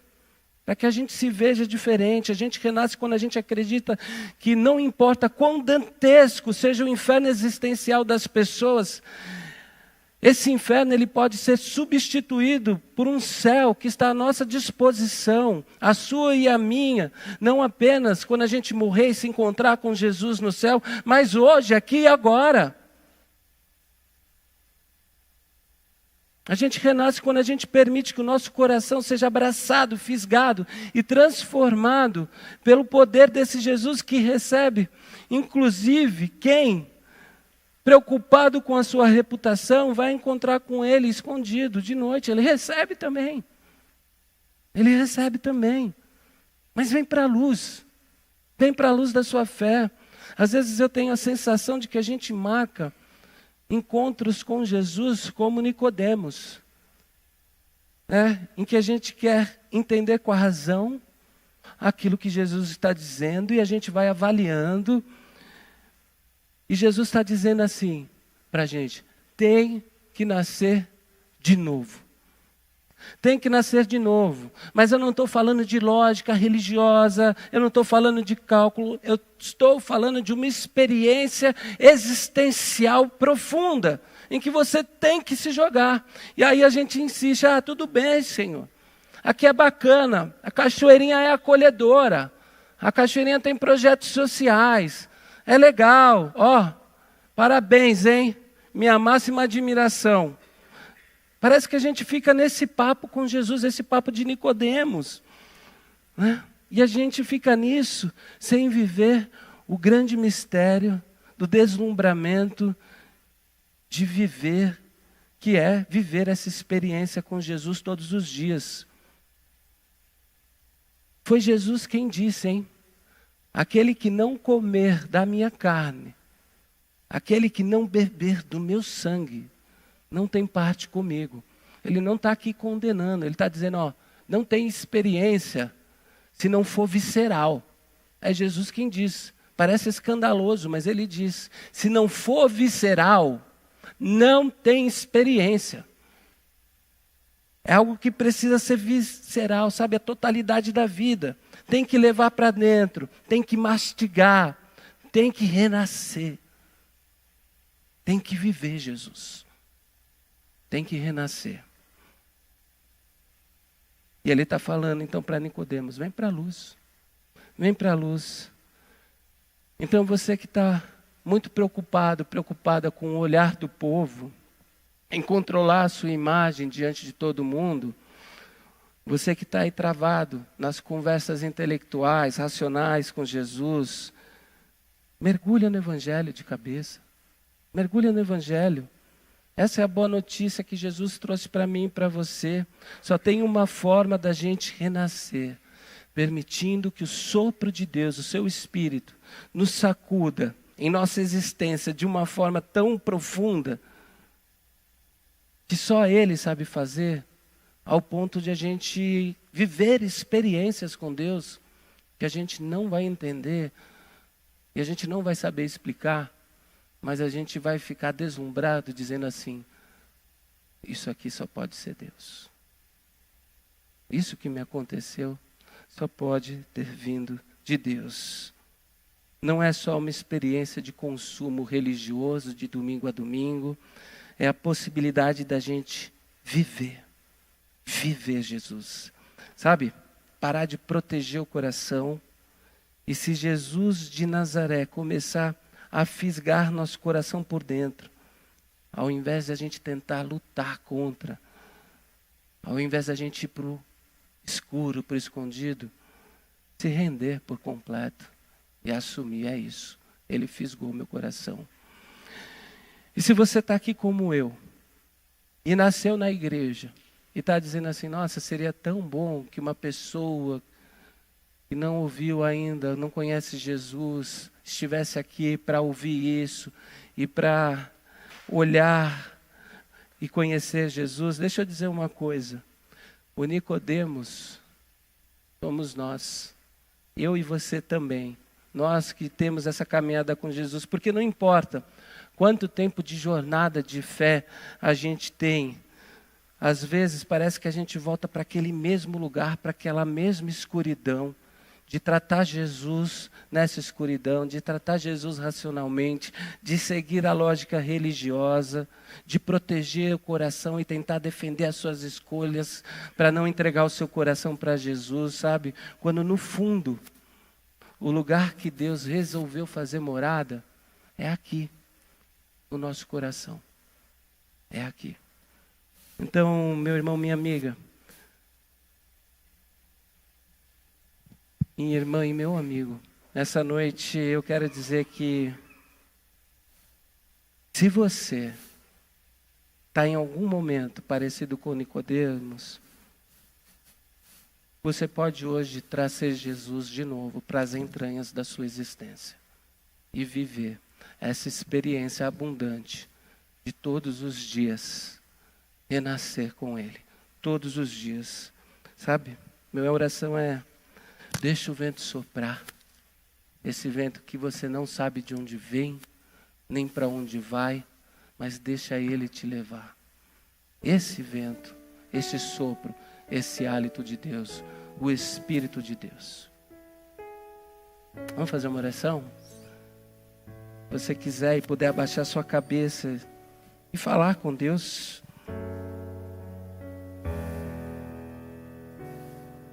Para que a gente se veja diferente. A gente renasce quando a gente acredita que não importa quão dantesco seja o inferno existencial das pessoas, esse inferno ele pode ser substituído por um céu que está à nossa disposição, a sua e a minha, não apenas quando a gente morrer e se encontrar com Jesus no céu, mas hoje, aqui e agora. A gente renasce quando a gente permite que o nosso coração seja abraçado, fisgado e transformado pelo poder desse Jesus que recebe, inclusive, quem preocupado com a sua reputação, vai encontrar com ele escondido de noite. Ele recebe também. Ele recebe também. Mas vem para a luz. Vem para a luz da sua fé. Às vezes eu tenho a sensação de que a gente marca encontros com Jesus como Nicodemos, né? Em que a gente quer entender com a razão aquilo que Jesus está dizendo e a gente vai avaliando. E Jesus está dizendo assim para a gente: tem que nascer de novo. Tem que nascer de novo. Mas eu não estou falando de lógica religiosa, eu não estou falando de cálculo, eu estou falando de uma experiência existencial profunda, em que você tem que se jogar. E aí a gente insiste: tudo bem, Senhor. Aqui é bacana, a cachoeirinha é acolhedora, a cachoeirinha tem projetos sociais. É legal, parabéns, hein? Minha máxima admiração. Parece que a gente fica nesse papo com Jesus, esse papo de Nicodemos, né? E a gente fica nisso, sem viver o grande mistério do deslumbramento de viver, que é viver essa experiência com Jesus todos os dias. Foi Jesus quem disse, hein? Aquele que não comer da minha carne, aquele que não beber do meu sangue, não tem parte comigo. Ele não está aqui condenando, ele está dizendo, não tem experiência se não for visceral. É Jesus quem diz. Parece escandaloso, mas ele diz, se não for visceral, não tem experiência. É algo que precisa ser visceral, sabe? A totalidade da vida. Tem que levar para dentro, tem que mastigar, tem que renascer. Tem que viver Jesus. Tem que renascer. E ele está falando então para Nicodemos, vem para a luz. Vem para a luz. Então você que está muito preocupada com o olhar do povo, em controlar a sua imagem diante de todo mundo, você que está aí travado nas conversas intelectuais, racionais com Jesus, mergulha no Evangelho de cabeça. Mergulha no Evangelho. Essa é a boa notícia que Jesus trouxe para mim e para você. Só tem uma forma da gente renascer, permitindo que o sopro de Deus, o seu Espírito, nos sacuda em nossa existência de uma forma tão profunda, que só Ele sabe fazer, ao ponto de a gente viver experiências com Deus, que a gente não vai entender, e a gente não vai saber explicar, mas a gente vai ficar deslumbrado dizendo assim, isso aqui só pode ser Deus. Isso que me aconteceu só pode ter vindo de Deus. Não é só uma experiência de consumo religioso de domingo a domingo, é a possibilidade da gente viver Jesus. Sabe? Parar de proteger o coração. E se Jesus de Nazaré começar a fisgar nosso coração por dentro, ao invés de a gente tentar lutar contra, ao invés de a gente ir para o escuro, para o escondido, se render por completo e assumir, é isso. Ele fisgou meu coração. E se você está aqui como eu, e nasceu na igreja, e está dizendo assim, nossa, seria tão bom que uma pessoa que não ouviu ainda, não conhece Jesus, estivesse aqui para ouvir isso, e para olhar e conhecer Jesus. Deixa eu dizer uma coisa, o Nicodemos somos nós, eu e você também, nós que temos essa caminhada com Jesus, porque não importa quanto tempo de jornada de fé a gente tem, às vezes parece que a gente volta para aquele mesmo lugar, para aquela mesma escuridão, de tratar Jesus nessa escuridão, de tratar Jesus racionalmente, de seguir a lógica religiosa, de proteger o coração e tentar defender as suas escolhas para não entregar o seu coração para Jesus, sabe? Quando no fundo, o lugar que Deus resolveu fazer morada é aqui, no nosso coração. É aqui. Então, meu irmão, minha amiga, minha irmã e meu amigo, nessa noite eu quero dizer que se você está em algum momento parecido com Nicodemos, você pode hoje trazer Jesus de novo para as entranhas da sua existência e viver essa experiência abundante de todos os dias, renascer com Ele, todos os dias, sabe? Minha oração é, deixa o vento soprar, esse vento que você não sabe de onde vem, nem para onde vai, mas deixa ele te levar. Esse vento, esse sopro, esse hálito de Deus, o Espírito de Deus. Vamos fazer uma oração? Se você quiser e puder abaixar sua cabeça e falar com Deus.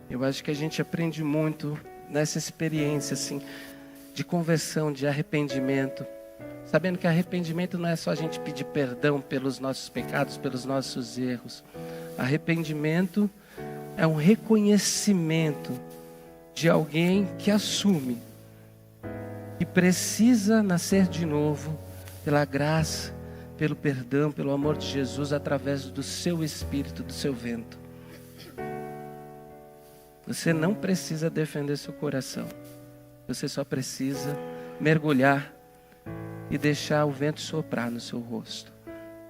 Eu acho que a gente aprende muito nessa experiência assim, de conversão, de arrependimento. Sabendo que arrependimento não é só a gente pedir perdão pelos nossos pecados, pelos nossos erros. Arrependimento é um reconhecimento de alguém que assume que precisa nascer de novo pela graça, pelo perdão, pelo amor de Jesus, através do seu Espírito, do seu vento. Você não precisa defender seu coração. Você só precisa mergulhar e deixar o vento soprar no seu rosto.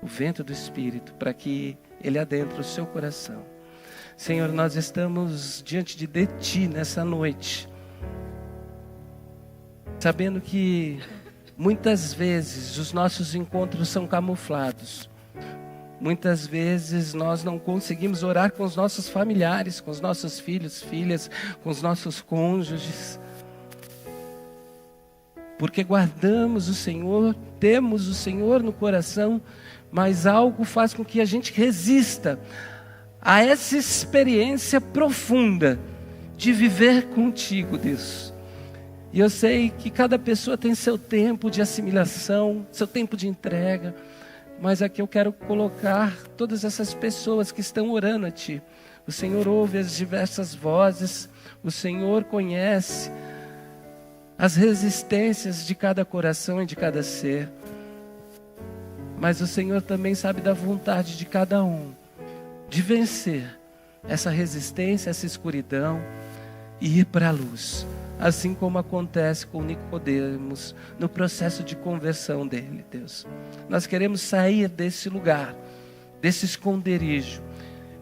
O vento do Espírito, para que ele adentre o seu coração. Senhor, nós estamos diante de Ti nessa noite, sabendo que muitas vezes os nossos encontros são camuflados. Muitas vezes nós não conseguimos orar com os nossos familiares, com os nossos filhos, filhas, com os nossos cônjuges. Porque guardamos o Senhor, temos o Senhor no coração, mas algo faz com que a gente resista a essa experiência profunda de viver contigo, Deus. E eu sei que cada pessoa tem seu tempo de assimilação, seu tempo de entrega, mas aqui eu quero colocar todas essas pessoas que estão orando a Ti. O Senhor ouve as diversas vozes, o Senhor conhece as resistências de cada coração e de cada ser. Mas o Senhor também sabe da vontade de cada um, de vencer essa resistência, essa escuridão e ir para a luz. Assim como acontece com Nicodemos no processo de conversão dele, Deus. Nós queremos sair desse lugar, desse esconderijo.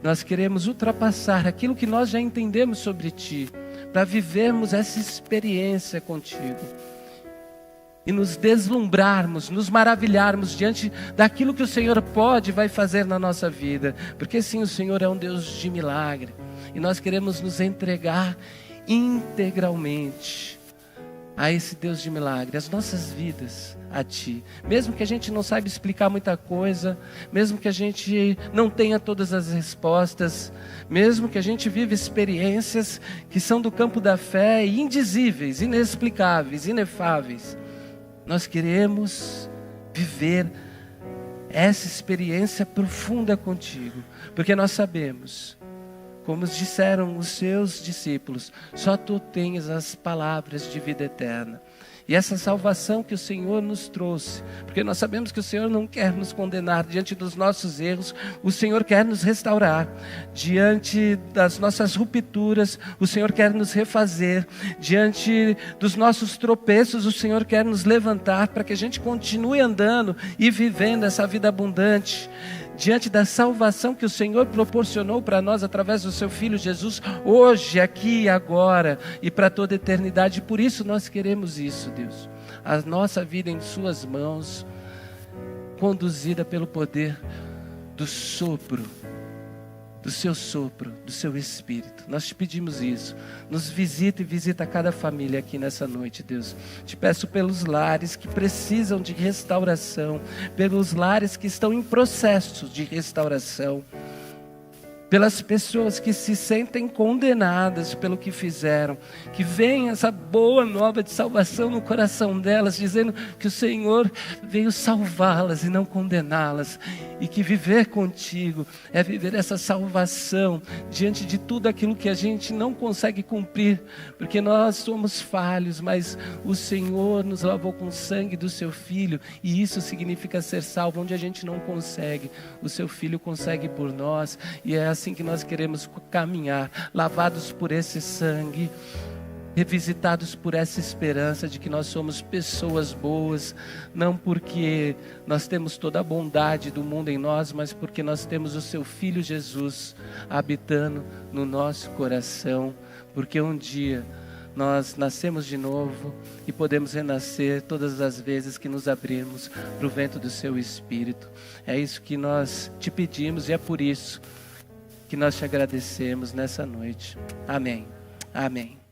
Nós queremos ultrapassar aquilo que nós já entendemos sobre Ti, para vivermos essa experiência contigo. e nos deslumbrarmos, nos maravilharmos diante daquilo que o Senhor pode e vai fazer na nossa vida. Porque sim, o Senhor é um Deus de milagre, e nós queremos nos entregar integralmente a esse Deus de milagre, as nossas vidas a Ti. Mesmo que a gente não saiba explicar muita coisa, mesmo que a gente não tenha todas as respostas, mesmo que a gente viva experiências que são do campo da fé, indizíveis, inexplicáveis, inefáveis, nós queremos viver essa experiência profunda contigo, porque nós sabemos, como disseram os seus discípulos, só Tu tens as palavras de vida eterna. E essa salvação que o Senhor nos trouxe, porque nós sabemos que o Senhor não quer nos condenar diante dos nossos erros, o Senhor quer nos restaurar. Diante das nossas rupturas, o Senhor quer nos refazer. Diante dos nossos tropeços, o Senhor quer nos levantar para que a gente continue andando e vivendo essa vida abundante. Diante da salvação que o Senhor proporcionou para nós através do seu Filho Jesus, hoje, aqui e agora, e para toda a eternidade. Por isso nós queremos isso, Deus. A nossa vida em suas mãos, conduzida pelo poder do sopro, do seu sopro, do seu Espírito. Nós te pedimos isso. Nos visita e visita cada família aqui nessa noite, Deus. Te peço pelos lares que precisam de restauração, pelos lares que estão em processo de restauração, pelas pessoas que se sentem condenadas pelo que fizeram, que venha essa boa nova de salvação no coração delas, dizendo que o Senhor veio salvá-las e não condená-las, e que viver contigo é viver essa salvação diante de tudo aquilo que a gente não consegue cumprir, porque nós somos falhos, mas o Senhor nos lavou com o sangue do seu Filho, e isso significa ser salvo. Onde a gente não consegue, o seu Filho consegue por nós, e é assim que nós queremos caminhar, lavados por esse sangue, revisitados por essa esperança de que nós somos pessoas boas, não porque nós temos toda a bondade do mundo em nós, mas porque nós temos o seu Filho Jesus habitando no nosso coração, porque um dia nós nascemos de novo e podemos renascer todas as vezes que nos abrirmos para o vento do seu Espírito. É isso que nós te pedimos, e é por isso que nós te agradecemos nessa noite. Amém. Amém.